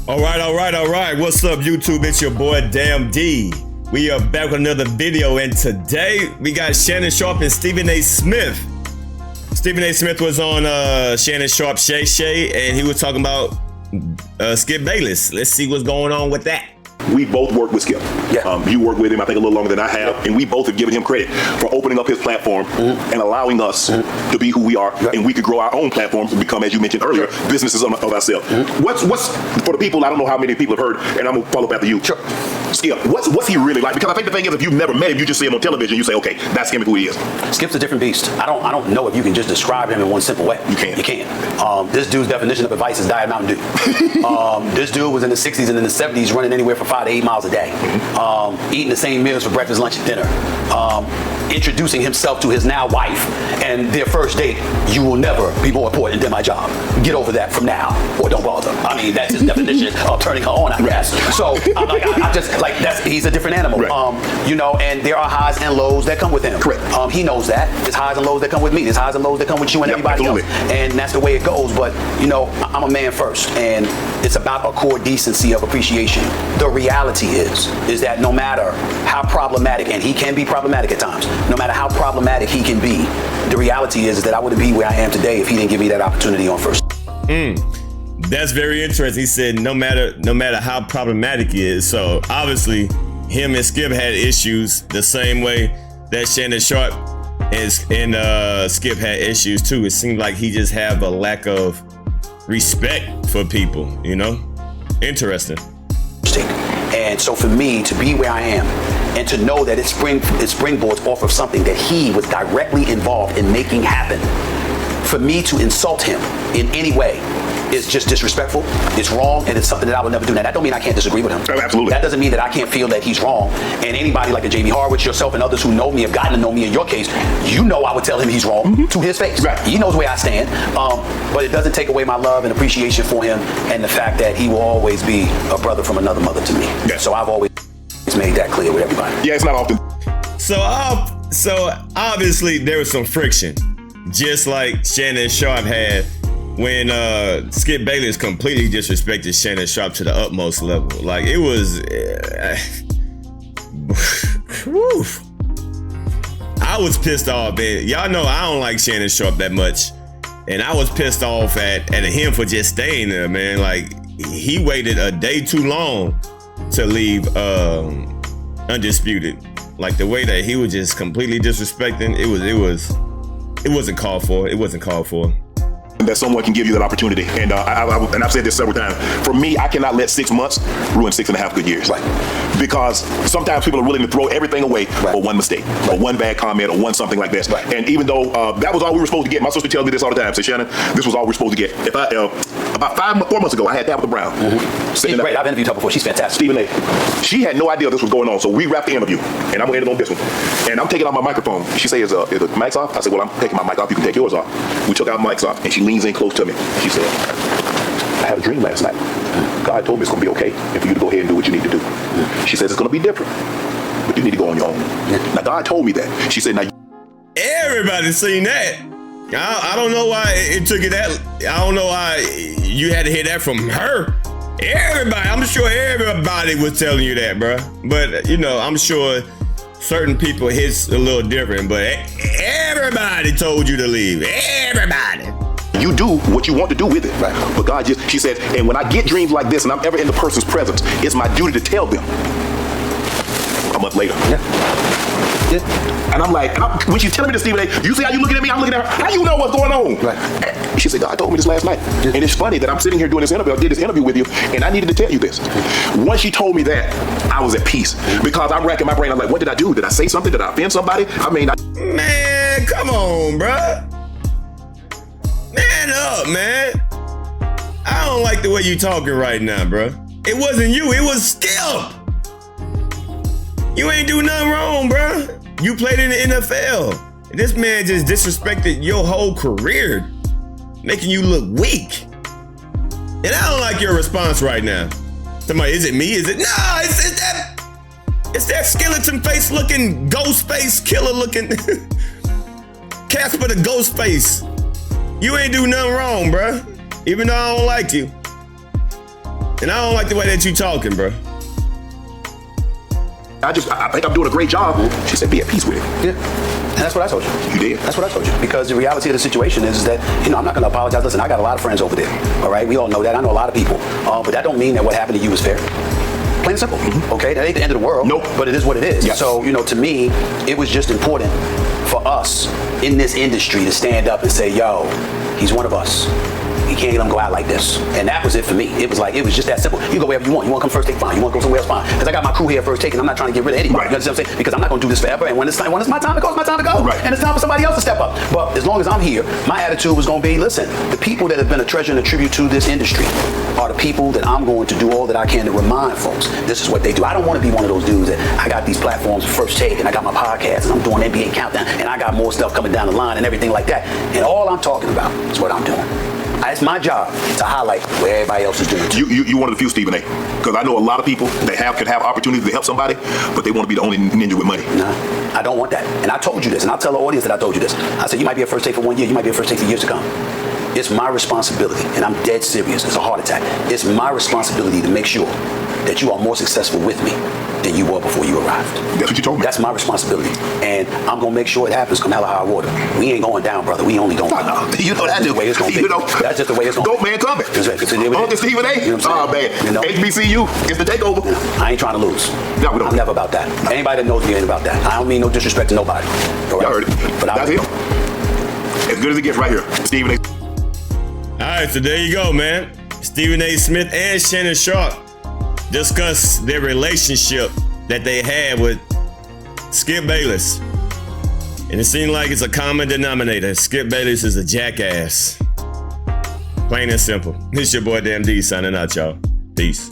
All right. What's up, YouTube? It's your boy, Damn D. We are back with another video, and today we got Shannon Sharpe and Stephen A. Smith. Stephen A. Smith was on Shannon Sharpe Shay, and he was talking about Skip Bayless. Let's see what's going on with that. We both work with Skip. Yeah. You work with him, I think, a little longer than I have, and we both have given him credit for opening up his platform and allowing us to be who we are, and we could grow our own platforms and become, as you mentioned earlier, businesses of ourselves. What's for the people? I don't know how many people have heard, and I'm gonna follow up after you. Sure. Skip, what's he really like? Because I think the thing is, if you've never met him, you just see him on television, you say, okay, that's him and who he is. Skip's a different beast. I don't know if you can just describe him in one simple way. You can't. You can't. This dude's definition of advice is Diet Mountain Dew. This dude was in the 60s and in the 70s running anywhere from 5 to 8 miles a day. Eating the same meals for breakfast, lunch, and dinner. Introducing himself to his now wife and their first date. You will never be more important than my job. Get over that from now, or don't bother. I mean, that's his definition of turning her on, I guess. So he's a different animal. Right. And there are highs and lows that come with him. Correct. He knows that. There's highs and lows that come with me. There's highs and lows that come with you and everybody else. And that's the way it goes. But I'm a man first, and it's about a core decency of appreciation. The reality is that no matter how problematic, and he can be problematic at times, no matter how problematic he can be, the reality is that I wouldn't be where I am today if he didn't give me that opportunity on first. That's very interesting. He said no matter how problematic it is. So obviously him and Skip had issues the same way that Shannon Sharpe and Skip had issues too. It seemed like he just have a lack of respect for people, Interesting. And so for me to be where I am and to know that it springboards off of something that he was directly involved in making happen, for me to insult him in any way is just disrespectful, it's wrong, and it's something that I would never do. Now, that don't mean I can't disagree with him. Oh, absolutely. That doesn't mean that I can't feel that he's wrong. And anybody like a J.B. Harwich, yourself, and others who know me, have gotten to know me in your case, I would tell him he's wrong to his face. Right. He knows where I stand. But it doesn't take away my love and appreciation for him and the fact that he will always be a brother from another mother to me. Yeah. So I've always made that clear with everybody. Yeah, it's not often. So obviously there was some friction, just like Shannon Sharpe had when Skip Bayless completely disrespected Shannon Sharpe to the utmost level. Like, it was I was pissed off, man. Y'all know I don't like Shannon Sharpe that much, and I was pissed off at him for just staying there, man. Like, he waited a day too long to leave Undisputed. Like, the way that he was just completely disrespecting, it wasn't called for. It wasn't called for. That someone can give you that opportunity, and I've said this several times. For me, I cannot let 6 months ruin 6.5 good years. Right. Because sometimes people are willing to throw everything away for one mistake, or one bad comment, or one something like this. Right. And even though that was all we were supposed to get, my sister tells me this all the time. Say, Shannon, this was all we were supposed to get. If about 4 months ago, I had Tabitha Brown. She's great. I've interviewed her before. She's fantastic. Stephen A. She had no idea this was going on, so we wrapped the interview, and I'm gonna end it on this one. And I'm taking out my microphone. She says, "Is the mic's off?" I said, "Well, I'm taking my mic off. You can take yours off." We took our mics off, and she leans in close to me. She said, "I had a dream last night. God told me it's gonna be okay, and for you to go ahead and do what you need to do." She says, "It's gonna be different, but you need to go on your own." Now, God told me that. She said, "Now." Everybody's seen that. I don't know why it took it that. I don't know why you had to hear that from her. Everybody, I'm sure everybody was telling you that, bro. But I'm sure certain people hits a little different. But everybody told you to leave. Everybody. You do what you want to do with it. Right. But God she said, and when I get dreams like this and I'm ever in the person's presence, it's my duty to tell them. A month later. Yeah. And I'm like, when she's telling me this, Stephen A., you see how you looking at me? I'm looking at her. How you know what's going on? Right. She said, God told me this last night. Yeah. And it's funny that I'm sitting here doing this interview. I did this interview with you, and I needed to tell you this. Once she told me that, I was at peace. Because I'm racking my brain. I'm like, what did I do? Did I say something? Did I offend somebody? Man, come on, bruh. Man up, man. I don't like the way you talking right now, bruh. It wasn't you, it was Skip. You ain't do nothing wrong, bruh. You played in the NFL. This man just disrespected your whole career, making you look weak. And I don't like your response right now. Somebody, is it me? Is it? No, it's that skeleton face looking, ghost face killer looking Casper the ghost face. You ain't do nothing wrong, bruh. Even though I don't like you. And I don't like the way that you talking, bro. I think I'm doing a great job. She said, be at peace with it. Yeah. And that's what I told you. You did? That's what I told you. Because the reality of the situation is that, I'm not going to apologize. Listen, I got a lot of friends over there. All right? We all know that. I know a lot of people. But that don't mean that what happened to you is fair. Plain and simple. Okay? That ain't the end of the world. Nope. But it is what it is. Yes. So, to me, it was just important for us in this industry to stand up and say, yo, he's one of us. You can't let him go out like this. And that was it for me. It was just that simple. You go wherever you want. You want to come first take, fine. You want to go somewhere else, fine. Because I got my crew here first take, and I'm not trying to get rid of anybody. Right. You understand what I'm saying? Because I'm not going to do this forever. And when it's my time to go, it's my time to go. Right. And it's time for somebody else to step up. But as long as I'm here, my attitude was going to be, listen, the people that have been a treasure and a tribute to this industry are the people that I'm going to do all that I can to remind folks this is what they do. I don't want to be one of those dudes that I got these platforms first take, and I got my podcast, and I'm doing NBA Countdown, and I got more stuff coming down the line and everything like that. And all I'm talking about is what I'm doing. It's my job to highlight what everybody else is doing. You one of the few, Stephen A. Because I know a lot of people that could have opportunities to help somebody, but they want to be the only ninja with money. Nah, I don't want that. And I told you this, and I'll tell the audience that I told you this. I said, you might be a first take for 1 year, you might be a first take for years to come. It's my responsibility, and I'm dead serious. It's a heart attack. It's my responsibility to make sure that you are more successful with me than you were before you arrived. That's what you told me. That's my responsibility. And I'm going to make sure it happens come hell or high water. We ain't going down, brother. We only going up. No. You know that's the way it's going to be. That's just the way it's going to be. Dope man coming. Uncle Stephen A. You know what I'm saying? Oh, man. HBCU is the takeover. I ain't trying to lose. No, we don't. I'm never about that. Anybody that knows me ain't about that. I don't mean no disrespect to nobody. All right? Y'all heard it. But that's him. As good as it gets right here. Stephen A. All right, so there you go, man. Stephen A. Smith and Shannon Sharpe discuss their relationship that they had with Skip Bayless. And it seemed like it's a common denominator. Skip Bayless is a jackass. Plain and simple. This your boy Damn D signing out, y'all. Peace.